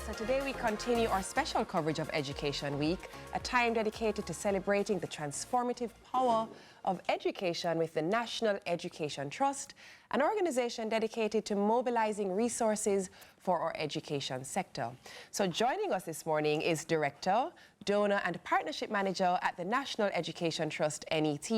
So today we continue our special coverage of Education Week, a time dedicated to celebrating the transformative power of education with the National Education Trust, an organization dedicated to mobilizing resources for our education sector. So joining us this morning is Director, Donor and Partnership Manager at the National Education Trust, NET,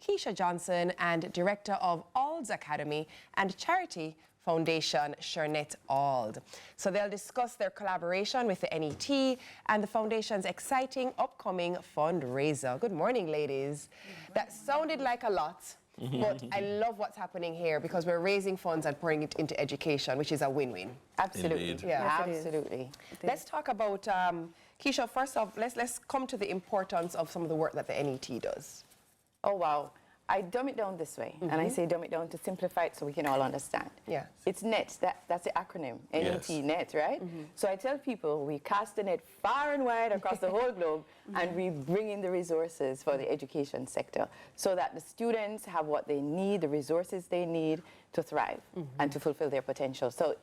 Keisha Johnson, and Director of Ald's Academy and Charity Foundation, Shernette Ald. So they'll discuss their collaboration with the NET and the Foundation's exciting upcoming fundraiser. Good morning, ladies. That sounded like a lot, but I love what's happening here because we're raising funds and pouring it into education, which is a win-win. Absolutely. Indeed. Yeah, Yes, absolutely. Let's talk about, Keisha, first off, let's come to the importance of some of the work that the NET does. Oh, wow. I dumb it down this way, and I say dumb it down to simplify it so we can all understand. Yes. It's NET, that's the acronym, Yes. NET, NET, right? So I tell people we cast the net far and wide across the whole globe, and we bring in the resources for the education sector so that the students have what they need, the resources they need to thrive and to fulfill their potential. So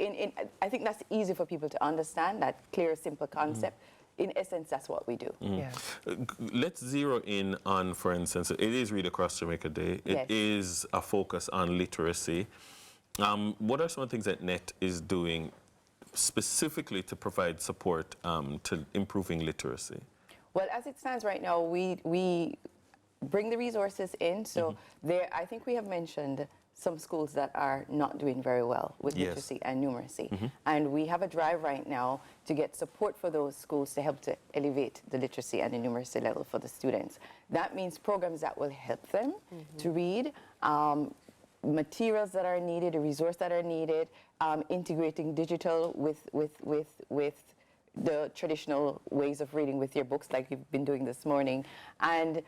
I think that's easy for people to understand, that clear, simple concept. In essence, that's what we do. Yeah. Let's zero in on, for instance, it is Read Across Jamaica Day. It Yes. is a focus on literacy. What are some of the things that NET is doing specifically to provide support to improving literacy? Well, as it stands right now, we bring the resources in. So there, I think we have mentioned some schools that are not doing very well with Yes. literacy and numeracy. And we have a drive right now to get support for those schools to help to elevate the literacy and the numeracy level for the students. That means programs that will help them to read, materials that are needed, a resource that are needed, integrating digital with the traditional ways of reading with your books like you've been doing this morning. And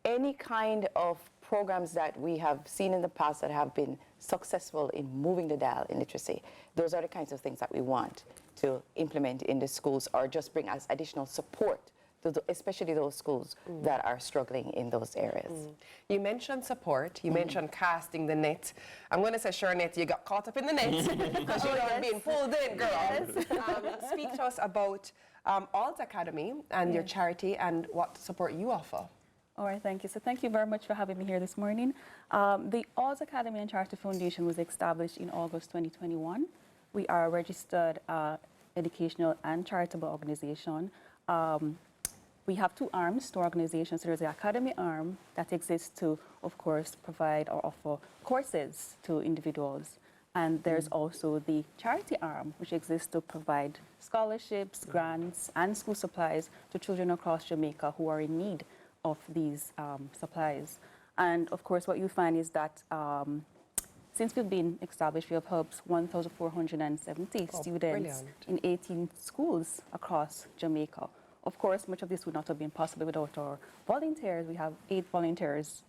any kind of programs that we have seen in the past that have been successful in moving the dial in literacy, those are the kinds of things that we want to implement in the schools or just bring as additional support to especially those schools that are struggling in those areas. You mentioned support, you mentioned casting the net. I'm going to say, Shernette, you got caught up in the net because you were being pulled in, girl. Speak to us about Ald's Academy and your charity and what support you offer. All right, thank you. So thank you very much for having me here this morning. The Ald's Academy and Charity Foundation was established in August 2021. We are a registered educational and charitable organization. We have two arms to our organization. So there's the academy arm that exists to, of course, provide or offer courses to individuals. And there's also the charity arm, which exists to provide scholarships, grants, and school supplies to children across Jamaica who are in need of these supplies. And of course, what you find is that since we've been established, we have helped 1,470 students brilliant. in 18 schools across Jamaica. Of course, much of this would not have been possible without our volunteers. We have 8 volunteers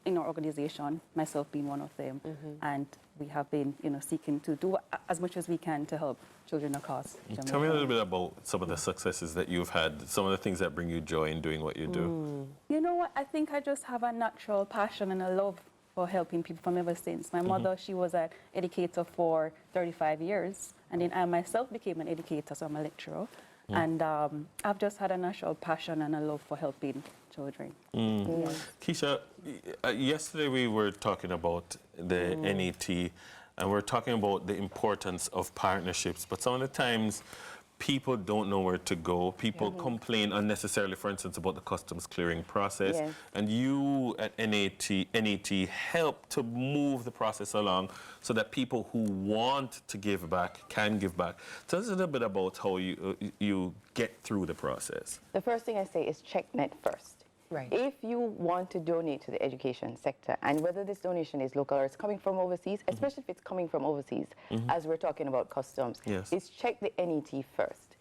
in our organization, myself being one of them, and we have been, seeking to do as much as we can to help children across Jamaica. Tell me a little bit about some of the successes that you've had, some of the things that bring you joy in doing what you do. You know what? I think I just have a natural passion and a love for helping people from ever since. My mother, she was an educator for 35 years, and then I myself became an educator, so I'm a lecturer. And I've just had a natural passion and a love for helping children. Yes. Keisha, yesterday we were talking about the NET, and we're talking about the importance of partnerships, but some of the times people don't know where to go. People complain unnecessarily, for instance, about the customs clearing process. Yes. And you at NET help to move the process along so that people who want to give back can give back. Tell us a little bit about how you get through the process. The first thing I say is check NET first. Right. If you want to donate to the education sector, and whether this donation is local or it's coming from overseas, especially if it's coming from overseas, as we're talking about customs, Yes. is check the NET first.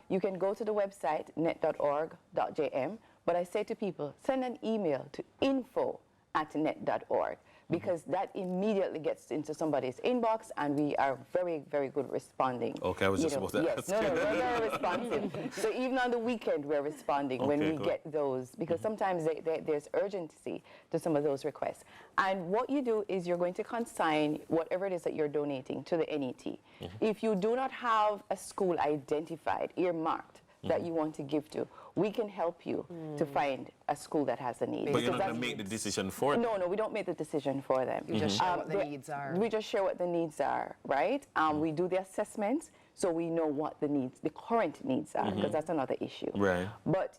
You can go to the website, net.org.jm, but I say to people, send an email to info@net.org, because that immediately gets into somebody's inbox, and we are very, very good responding. Okay, I was just about to Yes, ask. no, we're very responsive. So even on the weekend, we're responding when Okay, we good. get those, because sometimes there's urgency to some of those requests. And what you do is you're going to consign whatever it is that you're donating to the NET. If you do not have a school identified, earmarked, that you want to give to, we can help you to find a school that has a need. But you're not Because going to make the decision for them. no, we don't make the decision for them. You just share what the needs are. We just share what the needs are, right? We do the assessments, so we know what the current needs are, because that's another issue. Right. But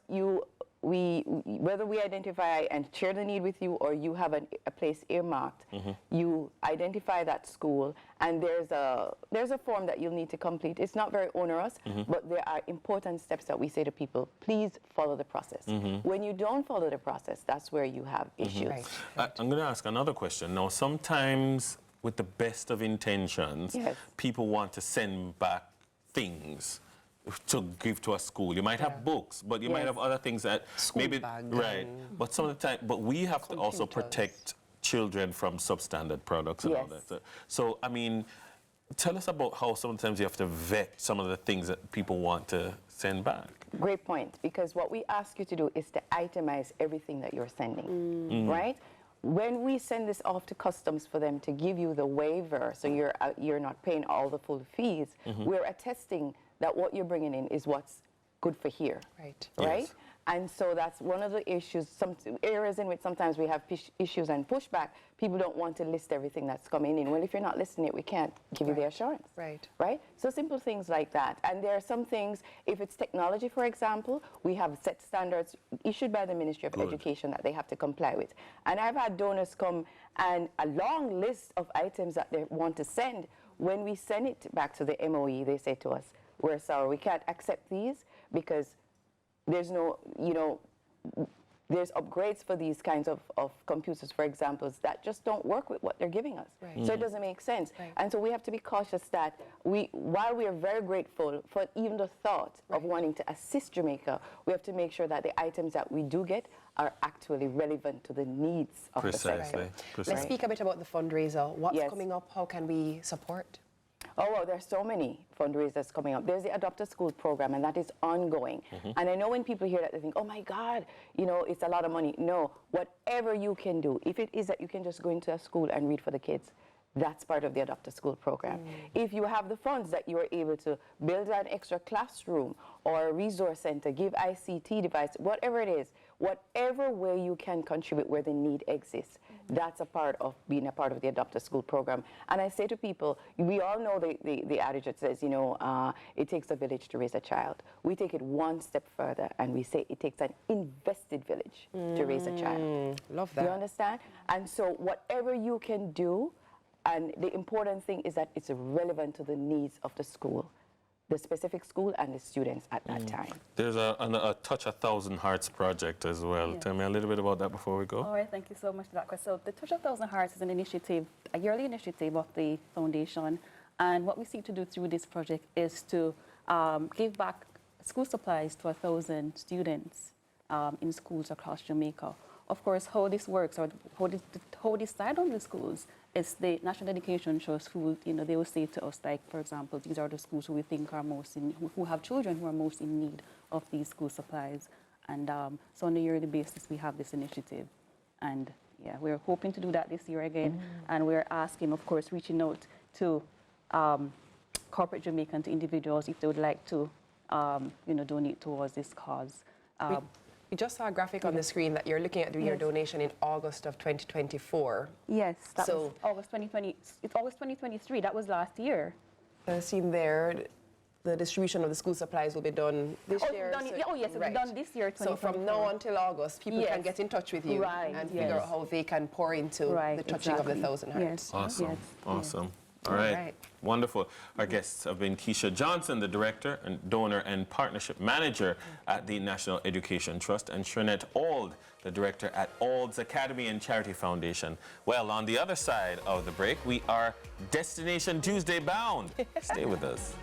whether we identify and share the need with you, or you have a place earmarked, you identify that school, and there's a form that you'll need to complete. It's not very onerous, but there are important steps that we say to people, please follow the process. When you don't follow the process, that's where you have issues. Right. I'm going to ask another question. Now, sometimes with the best of intentions, Yes. people want to send back things to give to a school. You might have books, but you might Yes. have other things that School maybe bag right. But some of the time, but we have to also Computers. protect children from substandard products and all Yes. that. So, I mean, tell us about how sometimes you have to vet some of the things that people want to send back. Great point, because what we ask you to do is to itemize everything that you're sending, right? When we send this off to customs for them to give you the waiver, so you're not paying all the full fees, we're attesting that what you're bringing in is what's good for here, Right. right? Yes. And so that's one of the issues, some areas in which sometimes we have issues and pushback. People don't want to list everything that's coming in. Well, if you're not listing it, we can't give you the assurance. Right. Right? So simple things like that. And there are some things, if it's technology, for example, we have set standards issued by the Ministry of Education that they have to comply with. And I've had donors come and a long list of items that they want to send. When we send it back to the MOE, they say to us, we're sorry, we can't accept these because there's no, there's upgrades for these kinds of computers, for example, that just don't work with what they're giving us. Right. So it doesn't make sense. Right. And so we have to be cautious that while we are very grateful for even the thought of wanting to assist Jamaica, we have to make sure that the items that we do get are actually relevant to the needs of the sector. Precisely. Let's speak a bit about the fundraiser. What's Yes. coming up? How can we support? Oh, well, there's so many fundraisers coming up. There's the Adopt a School program, and that is ongoing. And I know when people hear that, they think, oh, my God, it's a lot of money. No, whatever you can do, if it is that you can just go into a school and read for the kids, that's part of the Adopt a School program. If you have the funds that you are able to build an extra classroom or a resource center, give ICT device, whatever it is, whatever way you can contribute where the need exists, that's a part of being a part of the Adopt a School program. And I say to people, we all know the adage that says, it takes a village to raise a child. We take it one step further and we say it takes an invested village to raise a child. Love Do you that. understand? And so whatever you can do, and the important thing is that it's relevant to the needs of the school, the specific school and the students at that time. There's a Touch 1,000 Hearts project as well. Yeah. Tell me a little bit about that before we go. All right, thank you so much for that question. So the Touch of 1,000 Hearts is an initiative, a yearly initiative of the foundation. And what we seek to do through this project is to give back school supplies to 1,000 students in schools across Jamaica. Of course, how this works, or how this side on the schools, is the National Education Trust who, they will say to us, like, for example, these are the schools who we think are who have children who are most in need of these school supplies. And so on a yearly basis, we have this initiative. And yeah, we're hoping to do that this year again. And we're asking, of course, reaching out to corporate Jamaican, to individuals, if they would like to, donate towards this cause. We just saw a graphic on the screen that you're looking at doing your Yes. donation in August of 2024. Yes, that So- was August 2020. It's August 2023. That was last year. I've seen there the distribution of the school supplies will be done this year. Yes, it'll be done this year, So from 2024. now until August, people can Yes. get in touch with you Right, and figure yes. out how they can pour into Right, the touching of the exactly. 1,000 Hearts. Yes. Awesome. Yes. Awesome. All All right. right. Wonderful. Our guests have been Keisha Johnson, the Director and Donor and Partnership Manager at the National Education Trust, and Shrinette Auld, the Director at Auld's Academy and Charity Foundation. Well, on the other side of the break, we are Destination Tuesday bound. Stay with us.